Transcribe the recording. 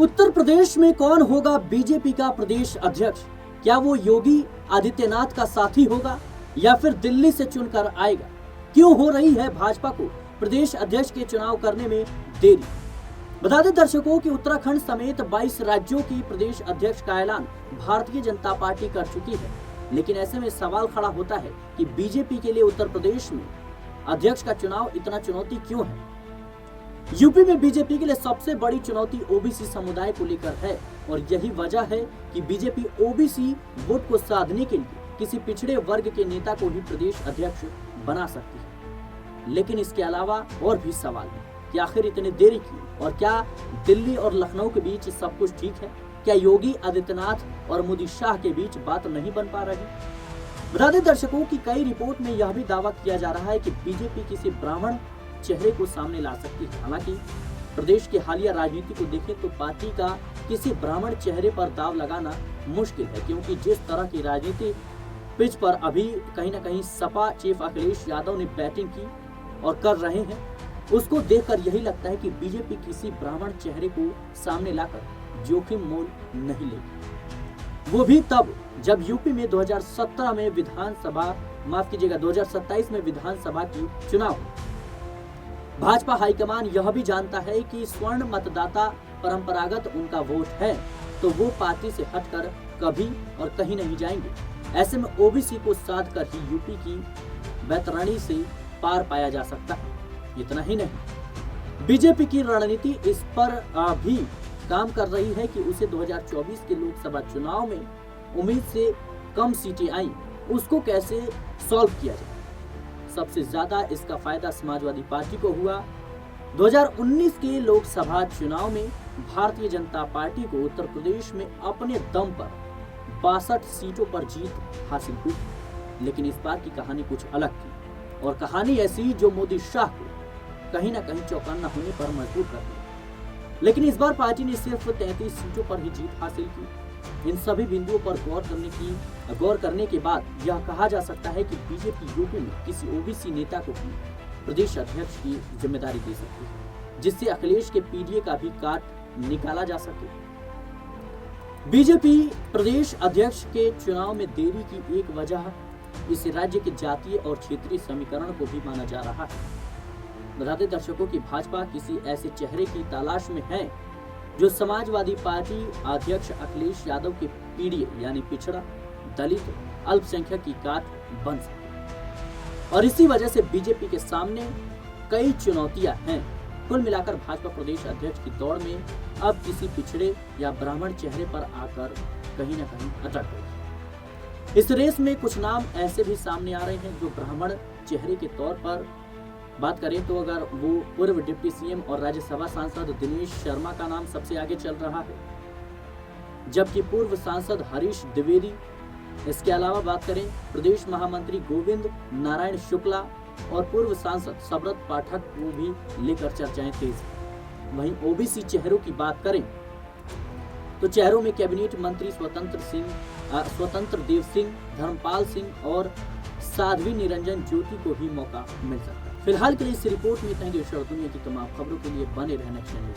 उत्तर प्रदेश में कौन होगा बीजेपी का प्रदेश अध्यक्ष? क्या वो योगी आदित्यनाथ का साथी होगा या फिर दिल्ली से चुनकर आएगा? क्यों हो रही है भाजपा को प्रदेश अध्यक्ष के चुनाव करने में देरी? बता दें दर्शकों कि उत्तराखंड समेत 22 राज्यों की प्रदेश अध्यक्ष का ऐलान भारतीय जनता पार्टी कर चुकी है। लेकिन ऐसे में सवाल खड़ा होता है कि बीजेपी के लिए उत्तर प्रदेश में अध्यक्ष का चुनाव इतना चुनौती क्यों है? यूपी में बीजेपी के लिए सबसे बड़ी चुनौती ओबीसी समुदाय को लेकर है और यही वजह है कि बीजेपी ओबीसी वोट को साधने के लिए किसी पिछड़े वर्ग के नेता को ही प्रदेश अध्यक्ष बना सकती है। लेकिन इसके अलावा और भी सवाल है कि आखिर इतनी देरी क्यों और क्या दिल्ली और लखनऊ के बीच सब कुछ ठीक है? क्या योगी आदित्यनाथ और मोदी शाह के बीच बात नहीं बन पा रही? बता दें दर्शकों की कई रिपोर्ट में यह भी दावा किया जा रहा है कि बीजेपी किसी ब्राह्मण चेहरे को सामने ला सकती है। हालांकि प्रदेश की हालिया राजनीति को देखें तो पार्टी का किसी ब्राह्मण चेहरे पर दाव लगाना मुश्किल है, क्योंकि जिस तरह की राजनीति पिच पर अभी कहीं न कहीं सपा चीफ अखिलेश यादव ने बैटिंग की और कर रहे हैं, उसको देखकर यही लगता है कि बीजेपी किसी ब्राह्मण चेहरे को सामने लाकर जोखिम मोल नहीं लेगी। वो भी तब जब यूपी में 2017 में विधानसभा 2027 में विधानसभा की चुनाव। भाजपा हाईकमान यह भी जानता है कि स्वर्ण मतदाता परंपरागत उनका वोट है, तो वो पार्टी से हटकर कभी और कहीं नहीं जाएंगे। ऐसे में ओबीसी को साध कर ही यूपी की बैतरणी से पार पाया जा सकता है। इतना ही नहीं, बीजेपी की रणनीति इस पर भी काम कर रही है कि उसे 2024 के लोकसभा चुनाव में उम्मीद से कम सीटें आई, उसको कैसे सॉल्व किया जाए। सबसे ज्यादा इसका फायदा समाजवादी पार्टी को हुआ। 2019 के लोकसभा चुनाव में भारतीय जनता पार्टी को उत्तर प्रदेश में अपने दम पर 62 सीटों पर जीत हासिल हुई। लेकिन इस बार की कहानी कुछ अलग थी और कहानी ऐसी जो मोदी शाह को कहीं ना कहीं चौकन्ना होने पर मजबूर कर दिया। लेकिन इस बार पार्टी ने सिर्फ 33 सीटों पर ही जीत हासिल की। इन सभी बिंदुओं पर गौर करने के बाद यह कहा जा सकता है कि बीजेपी यूपी में किसी ओबीसी नेता को भी प्रदेश अध्यक्ष की जिम्मेदारी दे सकती है, जिससे अखिलेश के पीडीए का भी काट निकाला जा सके। बीजेपी प्रदेश अध्यक्ष के चुनाव में देरी की एक वजह इस राज्य के जातीय और क्षेत्रीय समीकरण को भी माना जा रहा है। बताते दर्शकों की भाजपा किसी ऐसे चेहरे की तलाश में है जो समाजवादी पार्टी अध्यक्ष अखिलेश यादव के पीडीए यानी पिछड़ा, दलित, अल्पसंख्यक की काट बन सके। और इसी वजह से बीजेपी के सामने कई चुनौतियां हैं। कुल मिलाकर भाजपा प्रदेश अध्यक्ष की दौड़ में अब किसी पिछड़े या ब्राह्मण चेहरे पर आकर कहीं न कहीं अटक गई। इस रेस में कुछ नाम ऐसे भी सामने आ रहे हैं जो ब्राह्मण चेहरे के तौर पर बात करें तो अगर वो पूर्व डिप्टी सीएम और राज्यसभा सांसद दिनेश शर्मा का नाम सबसे आगे चल रहा है, जबकि पूर्व सांसद हरीश द्विवेदी, इसके अलावा बात करें प्रदेश महामंत्री गोविंद नारायण शुक्ला और पूर्व सांसद सब्रत पाठक को भी लेकर चर्चाएं तेज हैं। वहीं ओबीसी चेहरों की बात करें तो चेहरों में कैबिनेट मंत्री स्वतंत्र देव सिंह, धर्मपाल सिंह और साध्वी निरंजन ज्योति को भी मौका मिल सकता है। फिलहाल के लिए इस रिपोर्ट में इतना ही। देश और दुनिया की तमाम खबरों के लिए बने रहना चाहिए।